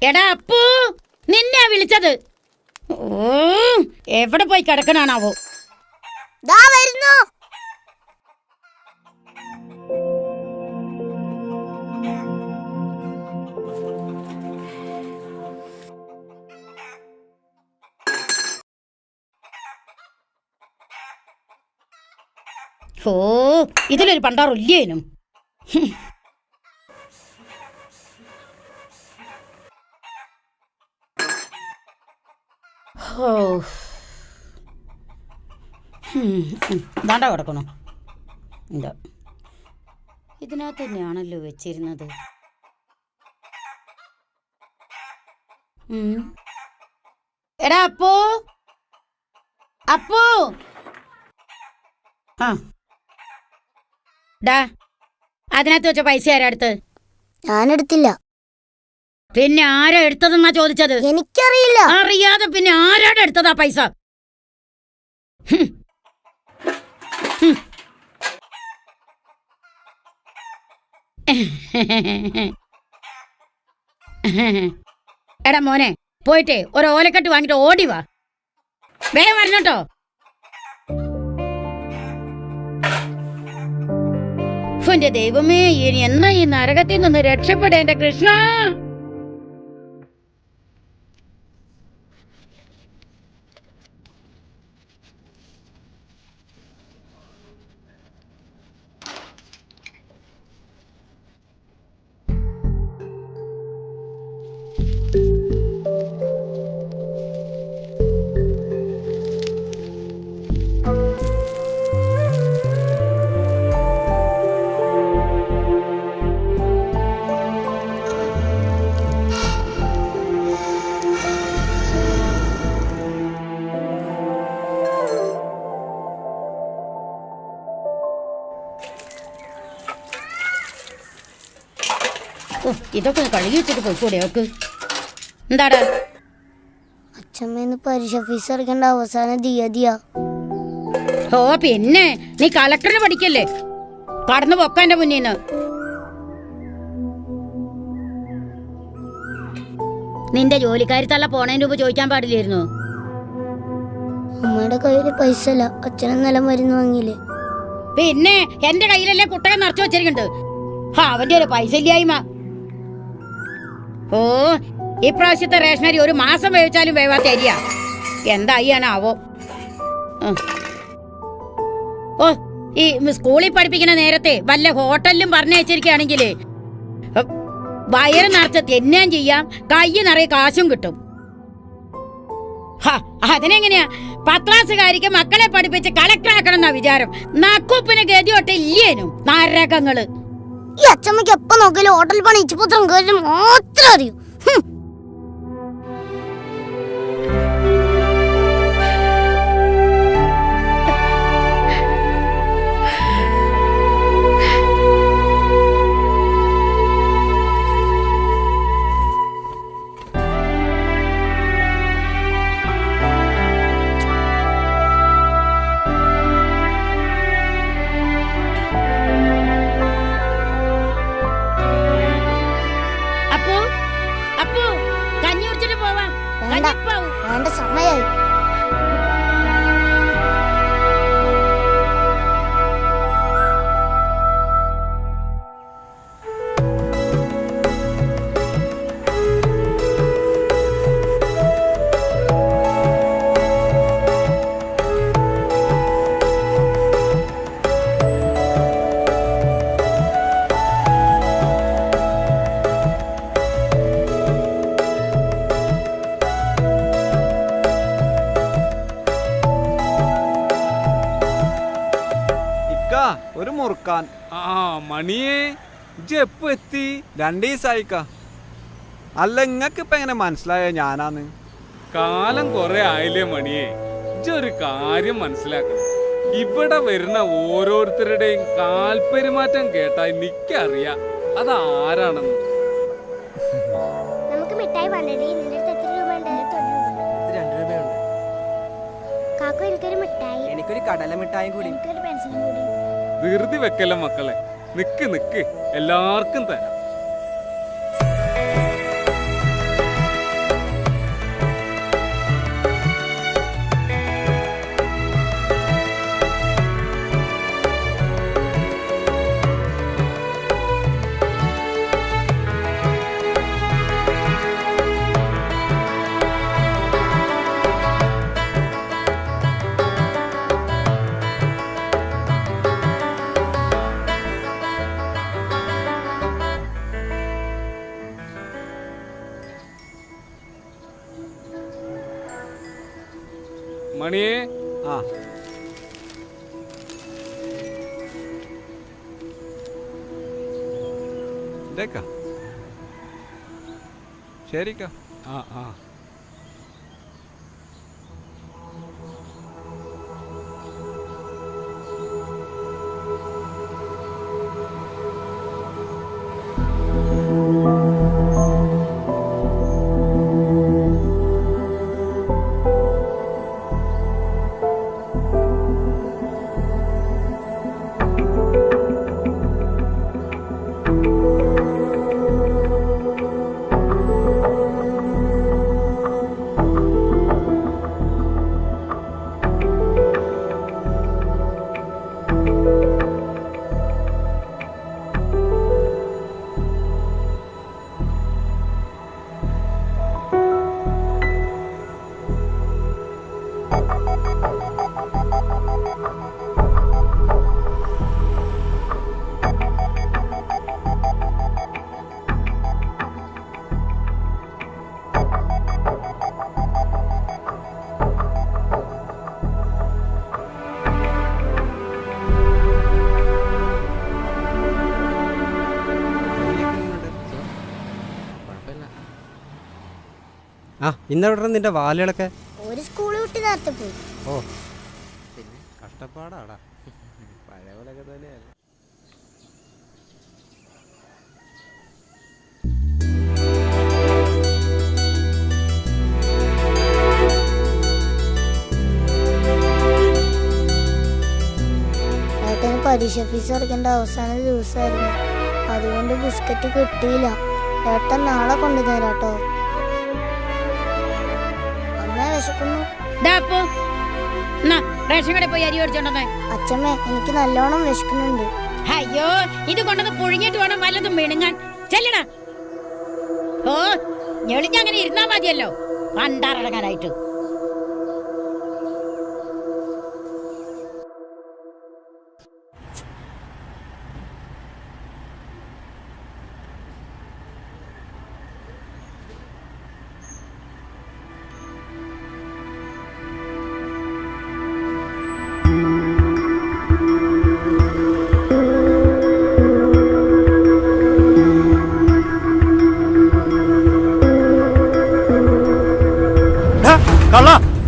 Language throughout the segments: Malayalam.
എടാ അപ്പു, നിന്നെയാ വിളിച്ചത്. ഓ, എവിടെ പോയി കിടക്കണാണാവോ? ഓ, ഇതിലൊരു പണ്ടാറില്ലേനും. ഓ, ദാണ്ട കിടക്കണോ? എന്താ ഇതിനകത്ത് തന്നെയാണല്ലോ വെച്ചിരുന്നത്. എടാ അപ്പു, അപ്പു, ആ ഡാ, അതിനകത്ത് വെച്ച പൈസ ആരാ എടുത്ത്? ഞാനെടുത്തില്ല. പിന്നെ ആരാ എടുത്തതെന്നാ ചോദിച്ചത്? എനിക്കറിയില്ല. അറിയാതെ പിന്നെ ആരാടെ എടുത്തതാ പൈസ? എടാ മോനെ, പോയിട്ടേ ഒരു ഓലക്കെട്ട് വാങ്ങിട്ട് ഓടിവാ. വേഗം വരണട്ടോ. എന്റെ ദൈവമേ, ഇനി എന്നാ ഈ നരകത്തിൽ നിന്ന് രക്ഷപ്പെടേണ്ട കൃഷ്ണ. ഇതൊക്കെ കഴുകി വെച്ചിട്ട് പോയിക്കൂടെ അവക്ക്? എന്താടാ? അച്ഛമ്മേന്ന് പരീക്ഷ ഫീസ് അടക്കേണ്ട അവസാന തീയതിയാ. ഓ പിന്നെ, നീ കളക്ടറിന് പഠിക്കല്ലേ? കടന്നു പൊക്ക എന്റെ മുന്നീന്ന്. നിന്റെ ജോലിക്കാരി തള്ള പോണതിന് മുമ്പ് ചോദിക്കാൻ പാടില്ലായിരുന്നു? അമ്മയുടെ കയ്യില് പൈസ ഇല്ല. അച്ഛനും നല്ല മരുന്ന് വാങ്ങിയില്ലേ? പിന്നെ എന്റെ കയ്യിലല്ലേ കുട്ടകൻ നിറച്ചു വെച്ചിരിക്കുന്നുണ്ട്. അവന്റെ ഒരു പൈസ ഇല്ലായ്മ. ഓ, ഇപ്രാവശ്യത്തെ റേഷനറി ഒരു മാസം വേവിച്ചാലും വേവാത്ത അരിയാ. എന്തായാണാവോ? ഓ, ഈ സ്കൂളിൽ പഠിപ്പിക്കുന്ന നേരത്തെ വല്ല ഹോട്ടലിലും പറഞ്ഞയച്ചിരിക്കുകയാണെങ്കില് വയറ് നിറച്ച് തിന്നാൻ ചെയ്യാം, കൈ നിറയെ കാശും കിട്ടും. അതിനെങ്ങനെയാ 10ാം ക്ലാസ്സുകാരിക്ക് മക്കളെ പഠിപ്പിച്ച് കളക്ടറാക്കണം എന്നാ വിചാരം? നക്കുപ്പിന് ഗതിയോട്ട് ഇല്ലേനും നരകങ്ങള്. ഈ അച്ഛമ്മക്ക് എപ്പോ നോക്കിയാലും ഹോട്ടൽ പണി ഇച്ചിപ്പത്രം കാര്യം മാത്രം അറിയൂ. വേണ്ട സമയായി. ഒരു മുറുക്കാൻ. മണിയേ, ഇജ്ജെപ്പോ എത്തി? 2 ദിവസമായിക്ക. അല്ല, ഇങ്ങക്ക് ഇപ്പൊ എങ്ങനെ മനസ്സിലായ ഞാനാന്ന്? കാലം കൊറേ ആയില്ലേ മണിയേ. ഇജ്ജൊരു കാര്യം മനസ്സിലാക്കണം. ഇവിടെ വരുന്ന ഓരോരുത്തരുടെയും കാൽപെരുമാറ്റം കേട്ടാ എനിക്കറിയാം അതാരാണെന്ന്. നമുക്ക് മിഠായി വേണ്ടേ? നിന്റെ അടുത്ത് എത്ര രൂപ ഉണ്ട്? 2 രൂപയുണ്ട്. കാക്കു എനിക്കൊരു മിഠായി. എനിക്കൊരു കടല മിഠായും കൂടി. എനിക്കൊരു പെൻസിലും കൂടി. ധൃതി വെക്കല്ല മക്കളെ, നിക്ക് എല്ലാവർക്കും തരാം. മണിയെ, ആ ഇതേക്കാ ശരിക്കാ. ആ ആ ഇന്നെവിടെ നിന്റെ വാലുകളൊക്കെ? ഒരു സ്കൂൾ വിട്ട് നേരത്തെ പോയി. ഓ പിന്നെ കഷ്ടപ്പാടാടാ. പഴയ പോലെയൊക്കെ തന്നെയല്ല. ഏട്ടന് പരീക്ഷ ഫീസ് അടയ്ക്കേണ്ട അവസാന ദിവസമായിരുന്നു. അതുകൊണ്ട് ബിസ്ക്കറ്റ് കിട്ടിയില്ല. ഏട്ടൻ നാളെ കൊണ്ടുതരാട്ടോ. അമ്മ വിശക്കുന്നു. റേഷൻ കടയിൽ പോയി അരി മേടിച്ചോണ്ടെന്ന്. അച്ഛമ്മേ, എനിക്ക് നല്ലോണം വിശക്കുന്നുണ്ട്. അയ്യോ, ഇത് കൊണ്ടത് പുഴുങ്ങിയിട്ട് വേണം വല്ലതും മിണുങ്ങാൻ. ചെല്ലടാ. ഓ, ഞെളിഞ്ഞങ്ങനെ ഇരുന്നാ മതിയല്ലോ പണ്ടാറടങ്ങാനായിട്ട്.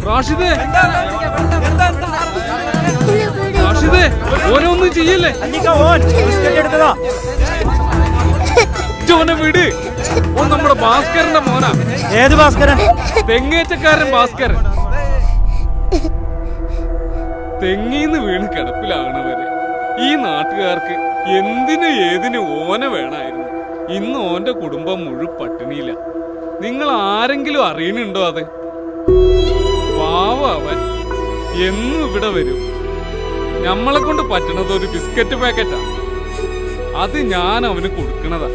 റാഷിദേ, റാഷിദേ, ഓനെ ഒന്നും ചെയ്യല്ലേ. ഓനെ വിട്. ഓൻ നമ്മുടെ ഭാസ്കരന്റെ മോനാ. ഏത് ഭാസ്കരൻ? തെങ്ങേറ്റക്കാരൻ ഭാസ്കരൻ. തെങ്ങീന്ന് വീണ് കിടപ്പിലാകണവരെ ഈ നാട്ടുകാർക്ക് എന്തിനും ഏതിനും ഓനെ വേണമായിരുന്നു. ഇന്ന് ഓന്റെ കുടുംബം മുഴുവൻ പട്ടിണിയില്ല. നിങ്ങൾ ആരെങ്കിലും അറിയണുണ്ടോ അത്? പാവ അവൻ എന്നും ഇവിടെ വരും. നമ്മളെ കൊണ്ട് പറ്റണത് ഒരു ബിസ്ക്കറ്റ് പാക്കറ്റാ. അത് ഞാൻ അവന് കൊടുക്കണതാ.